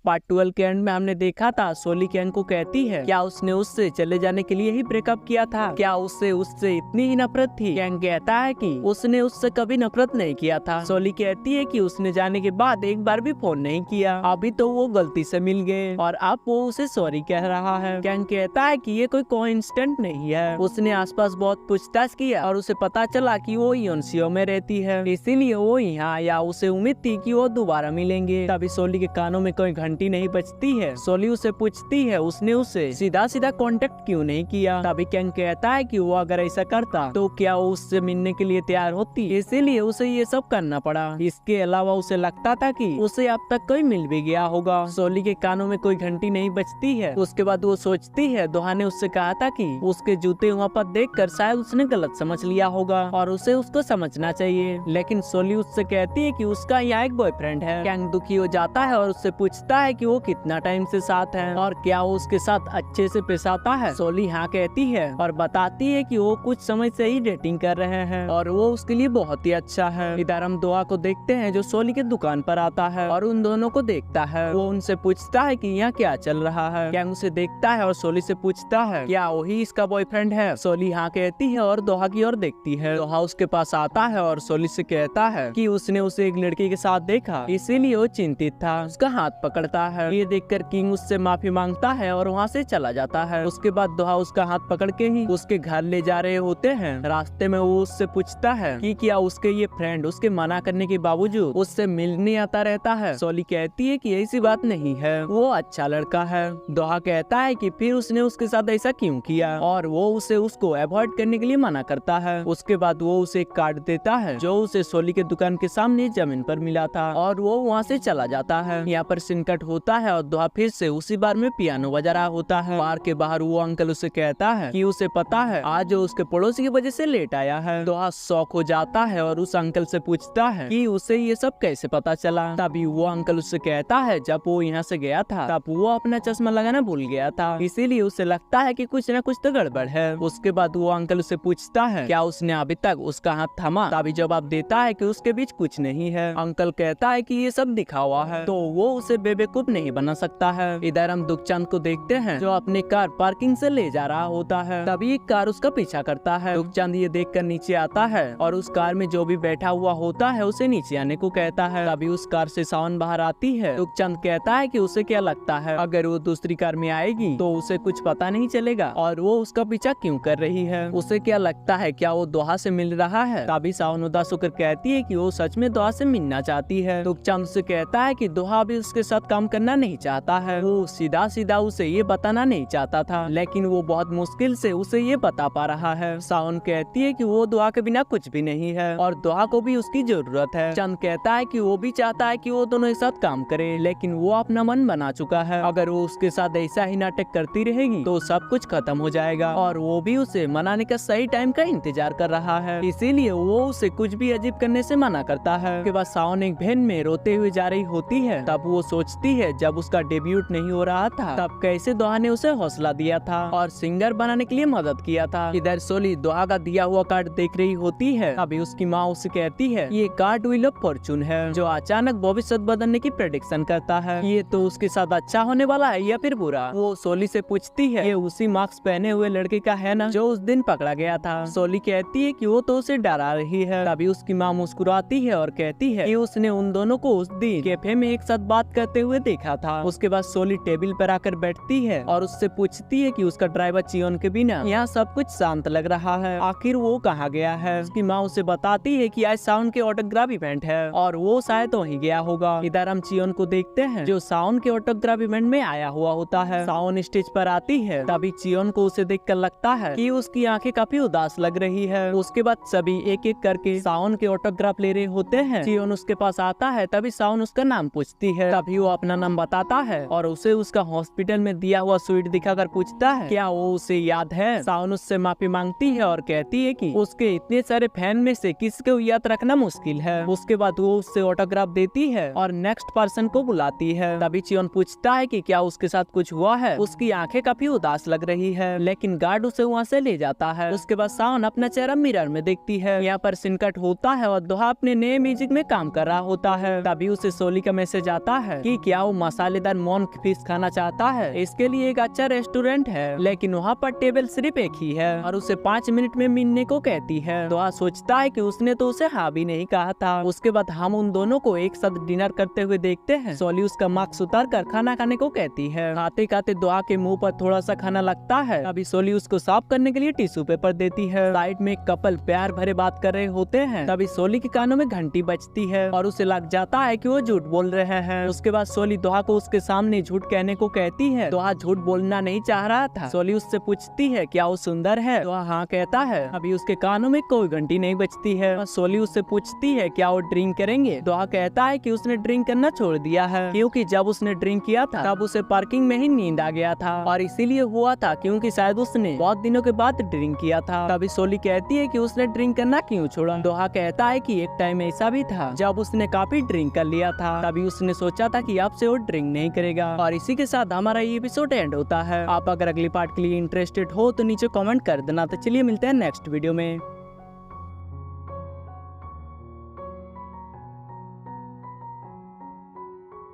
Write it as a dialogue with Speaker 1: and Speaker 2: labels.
Speaker 1: Part 12 के and में हमने देखा था सोली कैंग को कहती है क्या उसने उससे चले जाने के लिए ही ब्रेकअप किया था, क्या उससे इतनी ही नफरत थी। कैंग कहता है कि उसने उससे कभी नफरत नहीं किया था। सोली कहती है कि उसने जाने के बाद एक बार भी फोन नहीं किया, अभी तो वो गलती से मिल गए और अब वो उसे सॉरी कह रहा है। कैंग कहता है कि ये कोई कोइंसिडेंट नहीं है, उसने आसपास बहुत पूछताछ किया और उसे पता चला कि वो योनसियो में रहती है, इसीलिए वो यहाँ आया। उसे उम्मीद थी कि वो दोबारा मिलेंगे। तभी सोली के कानों में कोई घंटी नहीं बजती है। सोली उसे पूछती है उसने उसे सीधा सीधा कांटेक्ट क्यों नहीं किया। तभी कैंग कहता है कि वो अगर ऐसा करता तो क्या वो उससे मिलने के लिए तैयार होती, इसीलिए उसे ये सब करना पड़ा। इसके अलावा उसे लगता था कि उसे अब तक कोई मिल भी गया होगा। सोली के कानों में कोई घंटी नहीं बजती है। उसके बाद वो सोचती है दोहा ने उससे कहा था कि उसके जूते वहाँ पर देखकर शायद उसने गलत समझ लिया होगा और उसे उसको समझना चाहिए, लेकिन सोली उससे कहती है कि उसका यहाँ एक बॉयफ्रेंड है। कैंग दुखी हो जाता है और उससे पूछता है कि वो कितना टाइम से साथ है और क्या वो उसके साथ अच्छे से पेश आता है। सोली हाँ कहती है और बताती है कि वो कुछ समय से ही डेटिंग कर रहे हैं और वो उसके लिए बहुत ही अच्छा है। इधर हम दोहा को देखते हैं जो सोली के दुकान पर आता है और उन दोनों को देखता है। वो उनसे पूछता है कि यहाँ क्या चल रहा है। कैंग उसे देखता है और सोली से पूछता है क्या वही इसका बॉयफ्रेंड है। सोली हाँ कहती है और दोहा की ओर देखती है। दोहा उसके पास आता है और सोली से कहता है कि उसने उसे एक लड़की के साथ देखा, इसीलिए वो चिंतित था। उसका हाथ पकड़ता है। ये देखकर किंग उससे माफी मांगता है और वहाँ से चला जाता है। उसके बाद दोहा उसका हाथ पकड़ के ही उसके घर ले जा रहे होते हैं। रास्ते में वो उससे पूछता है कि क्या उसके ये फ्रेंड उसके मना करने के बावजूद उससे मिलने आता रहता है। सोली कहती है कि ऐसी बात नहीं है, वो अच्छा लड़का है। दोहा कहता है कि फिर उसने उसके साथ ऐसा क्यों किया और वो उसे उसको अवॉइड करने के लिए मना करता है। उसके बाद वो उसे एक कार्ड देता है जो उसे सोली के दुकान के सामने जमीन पर मिला था और वो वहाँ से चला जाता है। यहाँ पर सीन कट होता है और दोहा फिर से उसी बार में पियानो बजा रहा होता है। बार के बाहर वो अंकल उसे कहता है कि उसे पता है आज वो उसके पड़ोसी की वजह से लेट आया है। दोहा शॉक हो जाता है और उस अंकल से पूछता है कि उसे ये सब कैसे पता चला। तभी वो अंकल उससे कहता है जब वो यहाँ से गया था तब वो अपना चश्मा लगाना भूल गया था, इसीलिए उसे लगता है कि कुछ न कुछ तो गड़बड़ है। उसके बाद वो अंकल उसे पूछता है क्या उसने अभी तक उसका हाथ थमा। तभी जवाब देता है कि उसके बीच कुछ नहीं है। अंकल कहता है कि ये सब दिखा हुआ है तो वो उसे बेवकूफ नहीं बना सकता है। इधर हम दुखचंद को देखते हैं जो अपनी कार पार्किंग से ले जा रहा होता है। तभी एक कार उसका पीछा करता है। दुखचंद ये देखकर नीचे आता है और उस कार में जो भी बैठा हुआ होता है उसे नीचे आने को कहता है। तभी उस कार से सावन बाहर आती है। दुखचंद कहता है कि उसे क्या लगता है अगर वो दूसरी कार में आएगी तो उसे कुछ पता नहीं चलेगा और वो उसका पीछा क्यों कर रही है। उसे क्या लगता है क्या वो दोहा से मिल रहा है। तभी सावन उदास होकर कहती है कि वो सच में दोहा से मिलना चाहती है। दुखचंद से कहता है कि दोहा भी उसके साथ काम करना नहीं चाहता है। वो सीधा सीधा उसे ये बताना नहीं चाहता था, लेकिन वो बहुत मुश्किल से उसे ये बता पा रहा है। सावन कहती है कि वो दोहा के बिना कुछ भी नहीं है और दोहा को भी उसकी जरूरत है। चंद कहता है कि वो भी चाहता है कि वो दोनों एक साथ काम करे, लेकिन वो अपना मन बना चुका है। अगर वो उसके साथ ऐसा ही नाटक करती रहेगी तो सब कुछ खत्म हो जाएगा और वो भी उसे मनाने का सही टाइम का इंतजार कर रहा है, इसीलिए वो उसे कुछ भी अजीब करने से मना करता है। उसके बाद सावन एक वैन में रोते हुए जा रही होती है। तब वो सोचती है जब उसका डेब्यूट नहीं हो रहा था तब कैसे दोहा ने उसे हौसला दिया था और सिंगर बनाने के लिए मदद किया था। इधर सोली दोहा का दिया हुआ कार्ड देख रही होती है। अभी उसकी माँ उसे कहती है ये कार्ड व्हील ऑफ फॉर्चून है जो अचानक भविष्य बदलने की प्रेडिक्शन करता है। ये तो उसके साथ अच्छा होने वाला है या फिर बुरा। वो सोली से पूछती है ये उसी मास्क पहने हुए लड़के का है ना जो उस दिन पकड़ा गया था। सोली कहती है कि वो तो उसे डरा रही है। तभी उसकी माँ मुस्कुराती है और कहती है कि उसने उन दोनों को उस दिन कैफे में एक साथ बात करते हुए देखा था। उसके बाद सोली टेबल पर आकर बैठती है और उससे पूछती है कि उसका ड्राइवर चियोन के बिना यहाँ सब कुछ शांत लग रहा है, आखिर वो कहाँ गया है। उसकी माँ उसे बताती है कि आज सावन के ऑटोग्राफ इवेंट है और वो शायद वहीं गया होगा। इधर हम चियोन को देखते हैं जो सावन के ऑटोग्राफ इवेंट में आया हुआ होता है। सावन स्टेज पर आती है। तभी चियोन को उसे देखकर लगता है कि उसकी आंखें काफी उदास लग रही है। उसके बाद सभी एक एक करके सावन के ऑटोग्राफ ले रहे होते हैं। चियोन उसके पास आता है। तभी सावन उसका नाम पूछती है। तभी वो अपना नाम बताता है और उसे उसका हॉस्पिटल में दिया हुआ स्वीट दिखाकर पूछता है क्या वो उसे याद है। सावन उससे माफी मांगती है और कहती है कि उसके इतने सारे फैन में से किसी को याद रखना मुश्किल है। उसके बाद वो उससे ऑटोग्राफ देती है और नेक्स्ट पर्सन को बुलाती है। तभी चियोन पूछता है कि क्या उसके साथ कुछ हुआ है। उसकी आंखें काफी उदास लग रही है, लेकिन गार्ड उसे वहाँ से ले जाता है। उसके बाद सावन अपना चेहरा मिरर में देखती है। यहाँ पर सिनकट होता है और दोहा अपने नए म्यूजिक में काम कर रहा होता है। तभी उसे सोली का मैसेज आता है कि क्या क्या वो मसालेदार मोंक फिश खाना चाहता है। इसके लिए एक अच्छा रेस्टोरेंट है, लेकिन वहाँ पर टेबल सिर्फ एक ही है और उसे 5 मिनट में मिलने को कहती है। दोहा सोचता है कि उसने तो उसे हाँ भी नहीं कहा था। उसके बाद हम उन दोनों को एक साथ डिनर करते हुए देखते हैं। सोली उसका मास्क उतार कर खाना खाने को कहती है। खाते खाते दोहा के मुंह पर थोड़ा सा खाना लगता है। अभी सोली उसको साफ करने के लिए टिश्यू पेपर देती है। साइड में एक कपल प्यार भरे बात कर रहे होते हैं। तभी सोली के कानों में घंटी बजती है और उसे लग जाता है कि वो झूठ बोल रहे हैं। उसके बाद सोली दोहा को उसके सामने झूठ कहने को कहती है। दोहा झूठ बोलना नहीं चाह रहा था। सोली उससे पूछती है क्या वो सुंदर है। दोहा हाँ कहता है। अभी उसके कानों में कोई घंटी नहीं बजती है। सोली उससे पूछती है क्या वो ड्रिंक करेंगे। दोहा कहता है कि उसने ड्रिंक करना छोड़ दिया है, क्योंकि जब उसने ड्रिंक किया था तब उसे पार्किंग में ही नींद आ गया था और इसीलिए हुआ था क्योंकि शायद उसने बहुत दिनों के बाद ड्रिंक किया था। तभी सोली कहती है कि उसने ड्रिंक करना क्यों छोड़ा। दोहा कहता है कि एक टाइम ऐसा भी था जब उसने काफी ड्रिंक कर लिया था, तभी उसने सोचा था कि अब से वो ड्रिंक नहीं करेगा। और इसी के साथ हमारा ये एपिसोड एंड होता है। आप अगर अगली पार्ट के लिए इंटरेस्टेड हो तो नीचे कमेंट कर देना। तो चलिए मिलते हैं नेक्स्ट वीडियो में।